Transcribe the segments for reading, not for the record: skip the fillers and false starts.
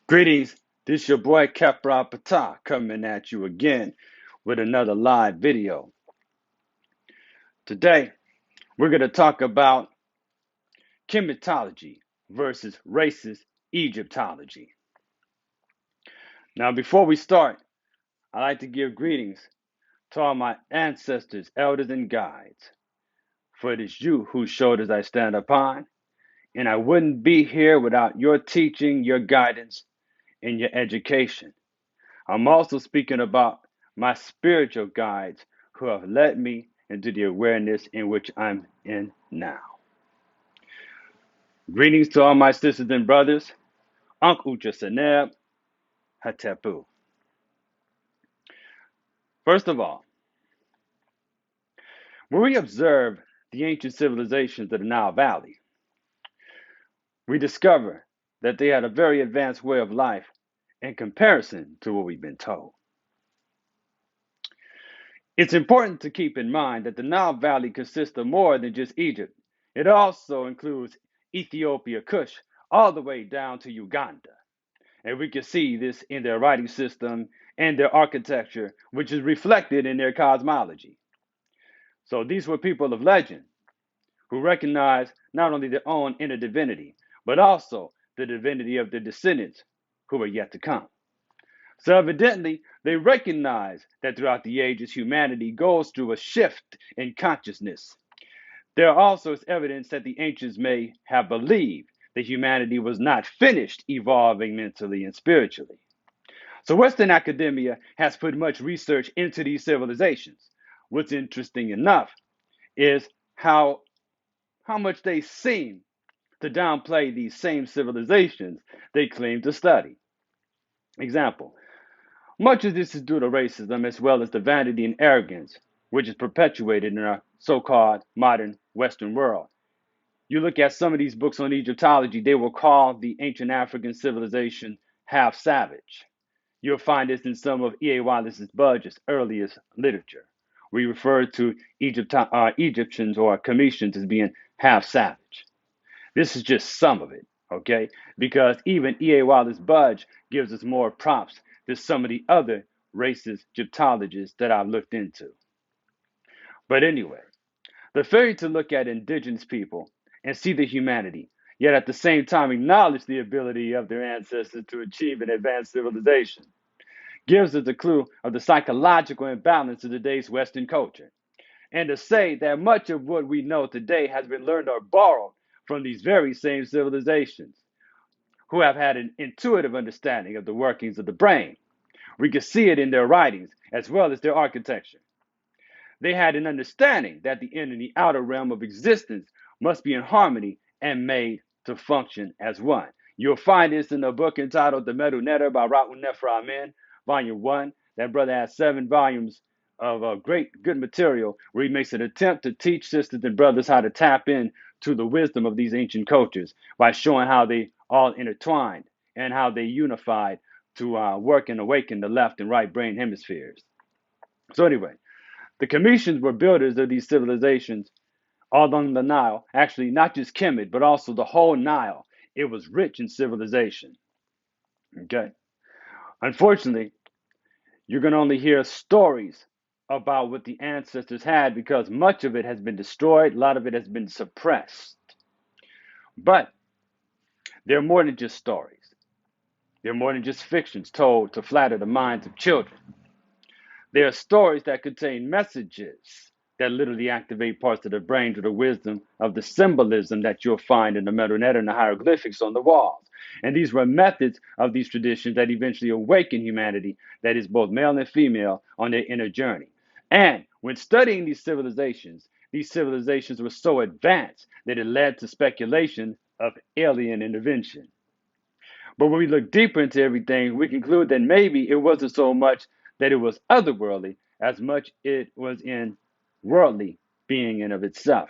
Greetings, this your boy Kepra Patah coming at you again with another live video. Today, we're going to talk about Kemetology versus racist Egyptology. Now, before we start, I'd like to give greetings to all my ancestors, elders, and guides. For it is you whose shoulders I stand upon, and I wouldn't be here without your teaching, your guidance, and your education. I'm also speaking about my spiritual guides who have led me into the awareness in which I'm in now. Greetings to all my sisters and brothers. Uncle Jasaneb Hatepu. First of all, when we observe the ancient civilizations of the Nile Valley, we discover that they had a very advanced way of life in comparison to what we've been told. It's important to keep in mind that the Nile Valley consists of more than just Egypt. It also includes Ethiopia, Kush, all the way down to Uganda. And we can see this in their writing system and their architecture, which is reflected in their cosmology. So these were people of legend who recognized not only their own inner divinity, but also the divinity of their descendants who were yet to come. So evidently, they recognize that throughout the ages, humanity goes through a shift in consciousness. There also is evidence that the ancients may have believed that humanity was not finished evolving mentally and spiritually. So Western academia has put much research into these civilizations. What's interesting enough is how much they seem to downplay these same civilizations they claim to study. Example, much of this is due to racism as well as the vanity and arrogance which is perpetuated in our so-called modern Western world. You look at some of these books on Egyptology, they will call the ancient African civilization half savage. You'll find this in some of E.A. Wallace's Budge's earliest literature. We refer to Egyptians or Cometians as being half savage. This is just some of it, okay? Because even E.A. Wallace Budge gives us more props than some of the other racist Egyptologists that I've looked into. But anyway, the failure to look at indigenous people and see the humanity, yet at the same time acknowledge the ability of their ancestors to achieve an advanced civilization, gives us a clue of the psychological imbalance of today's Western culture. And to say that much of what we know today has been learned or borrowed from these very same civilizations who have had an intuitive understanding of the workings of the brain. We can see it in their writings as well as their architecture. They had an understanding that the inner and the outer realm of existence must be in harmony and made to function as one. You'll find this in the book entitled The Medu Netter by Ra'u Nefra Amen, Volume 1. That brother has 7 volumes of great, good material where he makes an attempt to teach sisters and brothers how to tap in to the wisdom of these ancient cultures by showing how they all intertwined and how they unified to work and awaken the left and right brain hemispheres. So anyway, the Cometians were builders of these civilizations all along the Nile. Actually, not just Kemet, but also the whole Nile. It was rich in civilization. Okay. Unfortunately, you're going to only hear stories about what the ancestors had because much of it has been destroyed. A lot of it has been suppressed. But they're more than just stories. They're more than just fictions told to flatter the minds of children. They are stories that contain messages that literally activate parts of the brain through the wisdom of the symbolism that you'll find in the metal and the hieroglyphics on the walls. And these were methods of these traditions that eventually awaken humanity, that is both male and female, on their inner journey. And when studying these civilizations were so advanced that it led to speculation of alien intervention. But when we look deeper into everything, we conclude that maybe it wasn't so much that it was otherworldly as much it was in worldly being in of itself.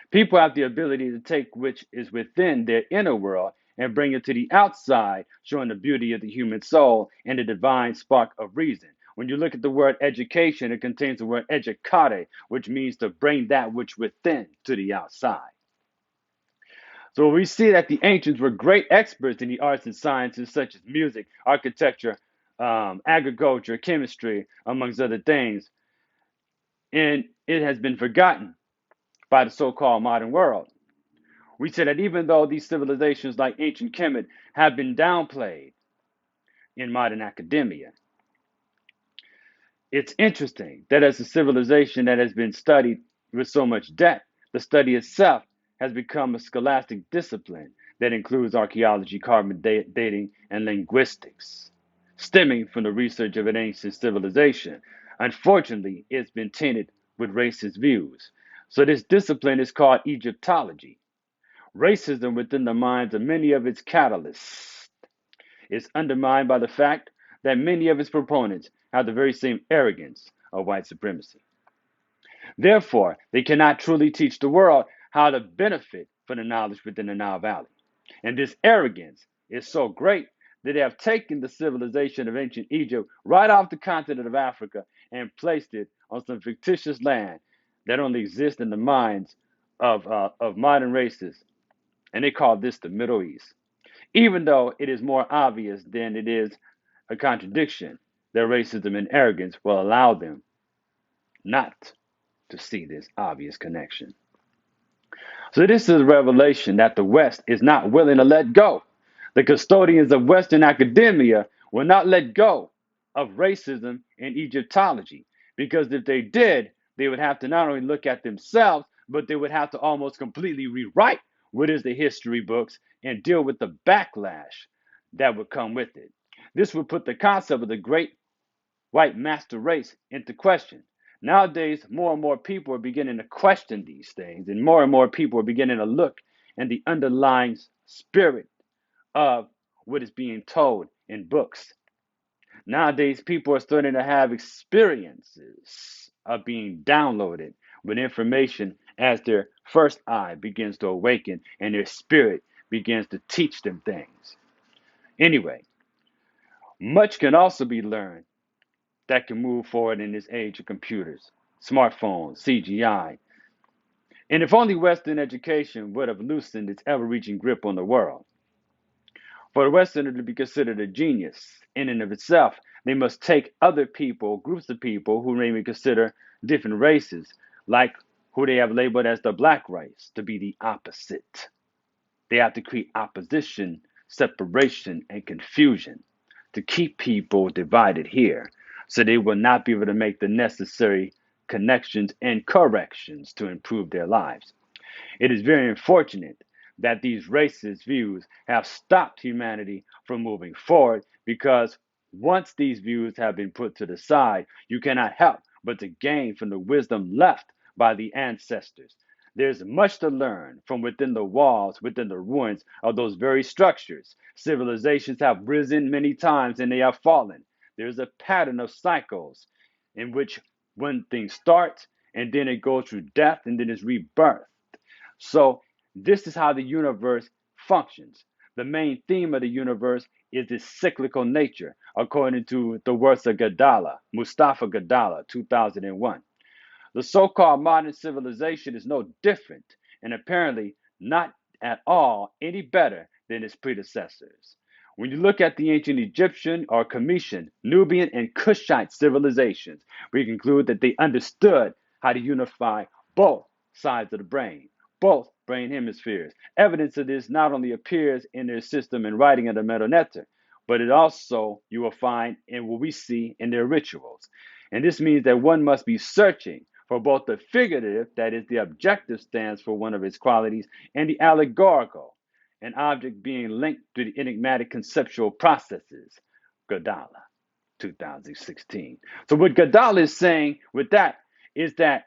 People have the ability to take which is within their inner world and bring it to the outside, showing the beauty of the human soul and the divine spark of reason. When you look at the word education, it contains the word educare, which means to bring that which within to the outside. So we see that the ancients were great experts in the arts and sciences such as music, architecture, agriculture, chemistry, amongst other things. And it has been forgotten by the so-called modern world. We say that even though these civilizations like ancient Kemet have been downplayed in modern academia, it's interesting that as a civilization that has been studied with so much depth, the study itself has become a scholastic discipline that includes archaeology, carbon dating, and linguistics, stemming from the research of an ancient civilization. Unfortunately, it's been tainted with racist views. So this discipline is called Egyptology. Racism within the minds of many of its catalysts is undermined by the fact that many of its proponents have the very same arrogance of white supremacy. Therefore, they cannot truly teach the world how to benefit from the knowledge within the Nile Valley. And this arrogance is so great that they have taken the civilization of ancient Egypt right off the continent of Africa and placed it on some fictitious land that only exists in the minds of modern races. And they call this the Middle East. Even though it is more obvious than it is a contradiction, their racism and arrogance will allow them not to see this obvious connection. So, this is a revelation that the West is not willing to let go. The custodians of Western academia will not let go of racism and Egyptology because if they did, they would have to not only look at themselves, but they would have to almost completely rewrite what is the history books and deal with the backlash that would come with it. This would put the concept of the great white master race into question. Nowadays, more and more people are beginning to question these things, and more people are beginning to look at the underlying spirit of what is being told in books. Nowadays, people are starting to have experiences of being downloaded with information as their first eye begins to awaken and their spirit begins to teach them things. Anyway, much can also be learned that can move forward in this age of computers, smartphones, CGI. And if only Western education would have loosened its ever reaching grip on the world. For a Westerner to be considered a genius in and of itself, they must take other people, groups of people who may be considered different races, like who they have labeled as the black race, to be the opposite. They have to create opposition, separation, and confusion to keep people divided here so they will not be able to make the necessary connections and corrections to improve their lives. It is very unfortunate that these racist views have stopped humanity from moving forward because once these views have been put to the side, you cannot help but to gain from the wisdom left by the ancestors. There's much to learn from within the walls, within the ruins of those very structures. Civilizations have risen many times and they have fallen. There's a pattern of cycles in which one thing starts and then it goes through death and then it's rebirth. So, this is how the universe functions. The main theme of the universe is its cyclical nature, according to the works of Gadala, Mustafa Gadala, 2001. The so called modern civilization is no different, and apparently not at all any better than its predecessors. When you look at the ancient Egyptian or Cometian, Nubian, and Kushite civilizations, we conclude that they understood how to unify both sides of the brain, both brain hemispheres. Evidence of this not only appears in their system and writing of the Metal Netter, but it also you will find in what we see in their rituals. And this means that one must be searching for both the figurative, that is, the objective stands for one of its qualities, and the allegorical, an object being linked to the enigmatic conceptual processes. Gadala, 2016. So, what Gadala is saying with that is that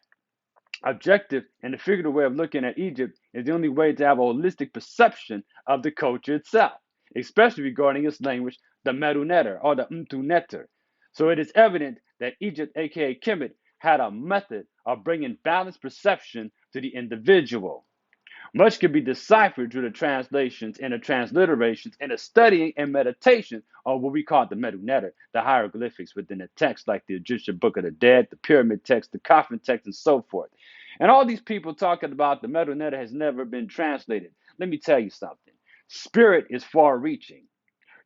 objective and the figurative way of looking at Egypt is the only way to have a holistic perception of the culture itself, especially regarding its language, the Medu Neter or the Mtu Neter. So it is evident that Egypt, aka Kemet, had a method of bringing balanced perception to the individual. Much can be deciphered through the translations and the transliterations and the studying and meditation on what we call the Medu Neter, the hieroglyphics within the text, like the Egyptian Book of the Dead, the Pyramid text, the Coffin text, and so forth. And all these people talking about the Medu Neter has never been translated. let me tell you something. Spirit is far reaching.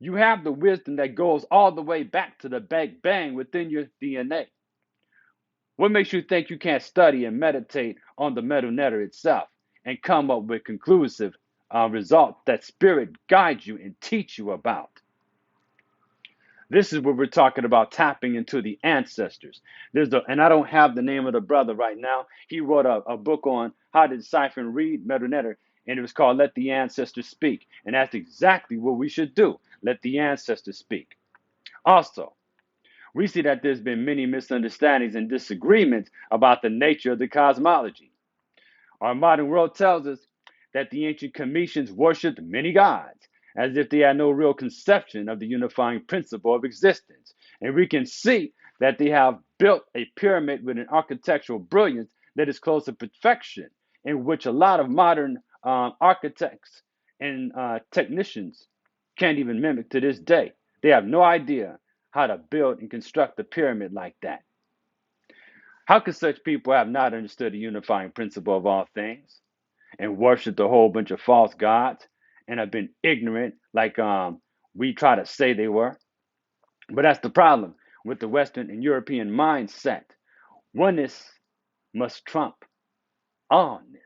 You have the wisdom that goes all the way back to the Big Bang within your DNA. What makes you think you can't study and meditate on the metal netter itself and come up with conclusive results that spirit guides you and teach you about? This is what we're talking about, tapping into the ancestors. And I don't have the name of the brother right now. He wrote a book on how to decipher and read metal netter, and it was called Let the Ancestors Speak. And that's exactly what we should do. Let the ancestors speak. Also, we see that there's been many misunderstandings and disagreements about the nature of the cosmology. Our modern world tells us that the ancient Cometians worshipped many gods, as if they had no real conception of the unifying principle of existence. And we can see that they have built a pyramid with an architectural brilliance that is close to perfection, in which a lot of modern architects and technicians can't even mimic to this day. They have no idea how to build and construct a pyramid like that. How could such people have not understood the unifying principle of all things and worshiped a whole bunch of false gods and have been ignorant like we try to say they were? But that's the problem with the Western and European mindset. Oneness must trump allness.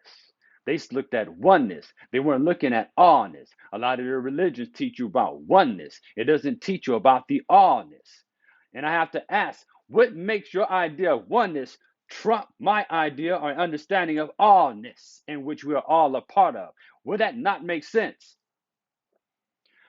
They looked at oneness. They weren't looking at allness. A lot of their religions teach you about oneness. It doesn't teach you about the allness. And I have to ask, what makes your idea of oneness trump my idea or understanding of allness, in which we are all a part of? Would that not make sense?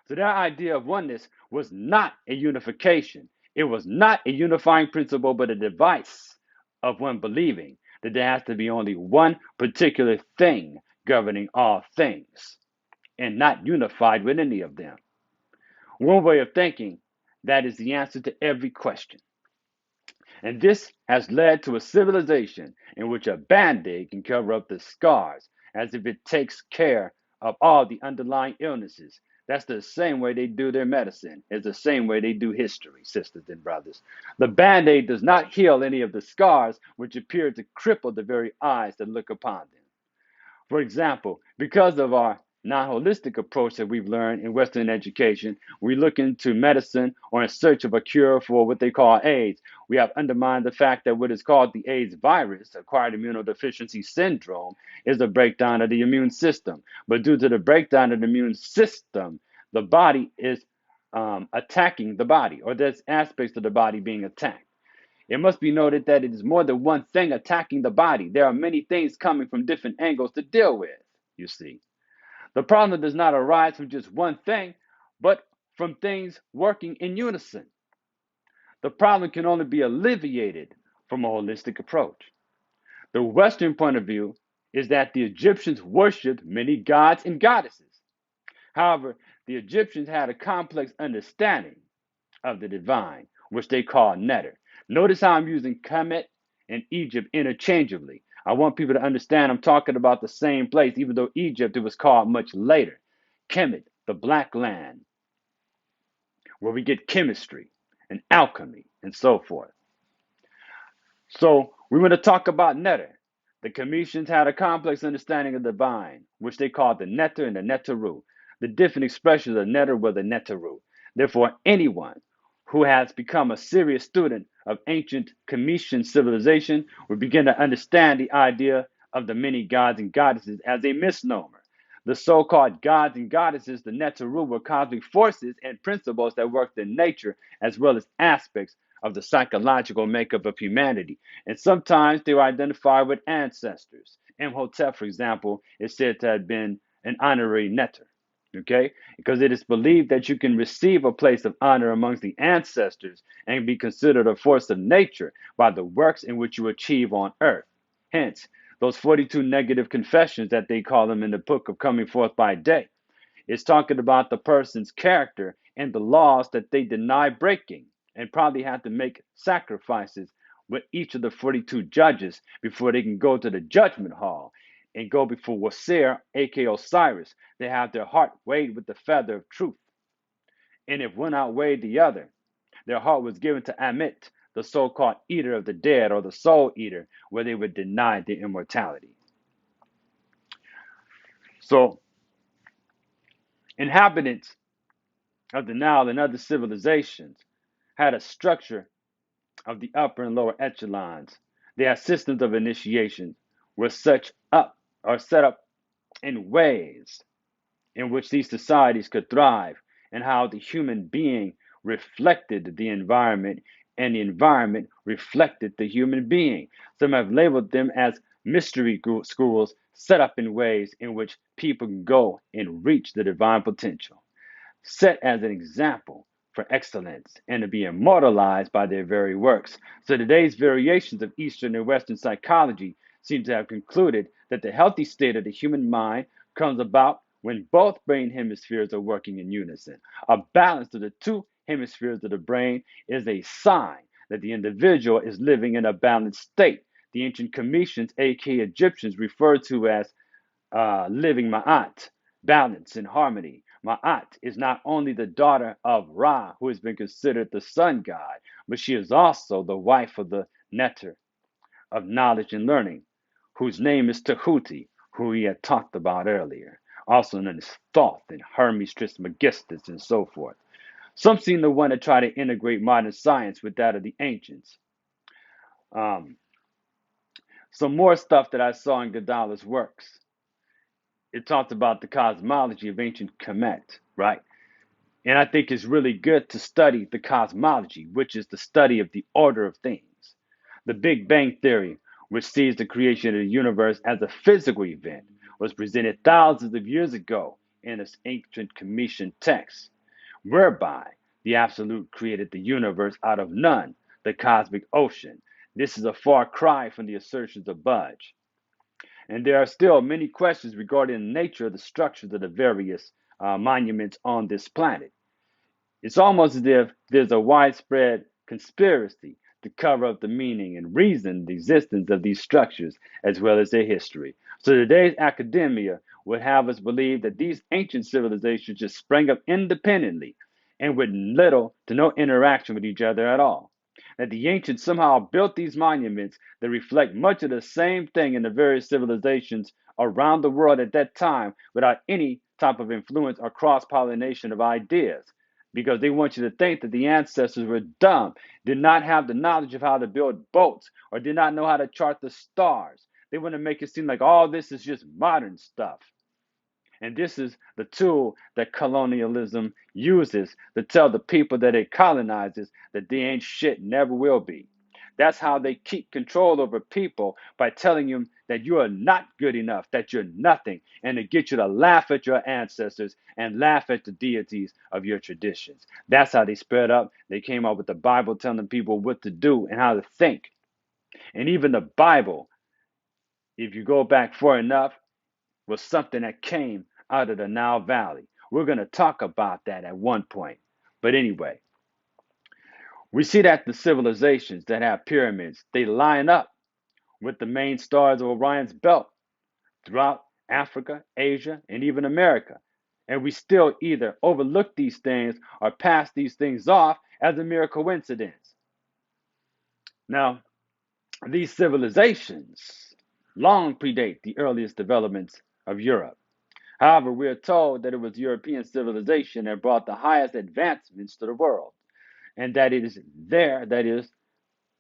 So their idea of oneness was not a unification. It was not a unifying principle, but a device of one believing that there has to be only one particular thing governing all things and not unified with any of them. One way of thinking that is the answer to every question. And this has led to a civilization in which a band-aid can cover up the scars as if it takes care of all the underlying illnesses. That's the same way they do their medicine. It's the same way they do history, sisters and brothers. The band-aid does not heal any of the scars which appear to cripple the very eyes that look upon them. For example, because of our non holistic approach that we've learned in Western education, we look into medicine or in search of a cure for what they call AIDS. We have undermined the fact that what is called the AIDS virus, acquired immunodeficiency syndrome, is a breakdown of the immune system. But due to the breakdown of the immune system, the body is attacking the body, or there's aspects of the body being attacked. It must be noted that it is more than one thing attacking the body. There are many things coming from different angles to deal with, you see. The problem does not arise from just one thing, but from things working in unison. The problem can only be alleviated from a holistic approach. The Western point of view is that the Egyptians worshipped many gods and goddesses. However, the Egyptians had a complex understanding of the divine, which they call Neter. Notice how I'm using Kemet and Egypt interchangeably. I want people to understand I'm talking about the same place, even though Egypt it was called much later. Kemet, the Black Land, where we get chemistry and alchemy and so forth. So we want to talk about Neter. The Cometians had a complex understanding of the divine, which they called the Neter and the Neteru. The different expressions of Neter were the Neteru. Therefore, anyone who has become a serious student of ancient Cometian civilization will begin to understand the idea of the many gods and goddesses as a misnomer. The so-called gods and goddesses, the Neteru, were cosmic forces and principles that worked in nature as well as aspects of the psychological makeup of humanity. And sometimes they were identified with ancestors. Imhotep, for example, is said to have been an honorary Neter. Okay? Because it is believed that you can receive a place of honor amongst the ancestors and be considered a force of nature by the works in which you achieve on earth. Hence, those 42 negative confessions that they call them in the book of Coming Forth by Day. It's talking about the person's character and the laws that they deny breaking and probably have to make sacrifices with each of the 42 judges before they can go to the judgment hall and go before Wasir, aka Osiris. They have their heart weighed with the feather of truth. And if one outweighed the other, their heart was given to Amit, the so-called eater of the dead or the soul eater, where they were denied their immortality. So Inhabitants of the Nile and other civilizations had a structure of the upper and lower echelons. Their systems of initiation were such up or set up in ways in which these societies could thrive, and how the human being reflected the environment and the environment reflected the human being. Some have labeled them as mystery schools set up in ways in which people can go and reach the divine potential, set as an example for excellence and to be immortalized by their very works. So today's variations of Eastern and Western psychology seem to have concluded that the healthy state of the human mind comes about when both brain hemispheres are working in unison. A balance of the two hemispheres of the brain is a sign that the individual is living in a balanced state. The ancient Cometians, aka Egyptians, referred to as living Ma'at, balance and harmony. Ma'at is not only the daughter of Ra, who has been considered the sun god, but she is also the wife of the Neter of knowledge and learning, whose name is Tahuti, who we had talked about earlier, also known as Thoth and Hermes Trismegistus and so forth. Some seem to want to try to integrate modern science with that of the ancients. Um, some more stuff that I saw in Godala's works. It talked about the cosmology of ancient Kemet, right? And I think it's really good to study the cosmology, which is the study of the order of things. The Big Bang Theory, which sees the creation of the universe as a physical event, was presented thousands of years ago in this ancient Cometian text, whereby the Absolute created the universe out of none, the cosmic ocean. This is a far cry from the assertions of Budge. And there are still many questions regarding the nature of the structures of the various monuments on this planet. It's almost as if there's a widespread conspiracy to cover up the meaning and reason the existence of these structures as well as their history. So today's academia would have us believe that these ancient civilizations just sprang up independently and with little to no interaction with each other at all. That the ancients somehow built these monuments that reflect much of the same thing in the various civilizations around the world at that time without any type of influence or cross pollination of ideas, because they want you to think that the ancestors were dumb, did not have the knowledge of how to build boats, or did not know how to chart the stars. They want to make it seem like all this is just modern stuff. And this is the tool that colonialism uses to tell the people that it colonizes that they ain't shit, never will be. That's how they keep control over people, by telling them that you are not good enough, that you're nothing, and to get you to laugh at your ancestors and laugh at the deities of your traditions. That's how they spread up. They came up with the Bible telling people what to do and how to think. And even the Bible, if you go back far enough, was something that came out of the Nile Valley. We're going to talk about that at one point. But anyway, we see that the civilizations that have pyramids, they line up with the main stars of Orion's belt throughout Africa, Asia, and even America. And we still either overlook these things or pass these things off as a mere coincidence. Now, these civilizations long predate the earliest developments of Europe. However, we are told that it was European civilization that brought the highest advancements to the world, and that it is there that is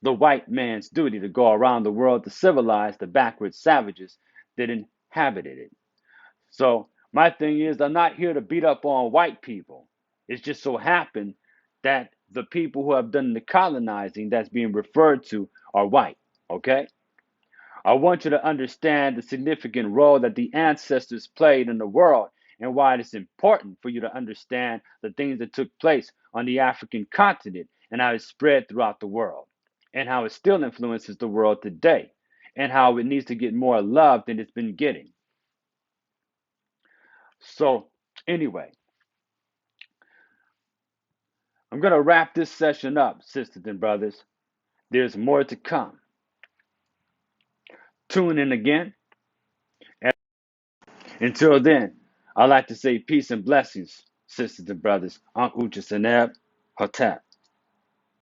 the white man's duty to go around the world to civilize the backward savages that inhabited it. So, my thing is, I'm not here to beat up on white people. It just so happened that the people who have done the colonizing that's being referred to are white, okay? I want you to understand the significant role that the ancestors played in the world, and why it is important for you to understand the things that took place on the African continent and how it spread throughout the world, and how it still influences the world today, and how it needs to get more love than it's been getting. So, anyway, I'm going to wrap this session up, sisters and brothers. There's more to come. Tune in again. Until then, I'd like to say peace and blessings, sisters and brothers. Uncle Jasaneb Hotep.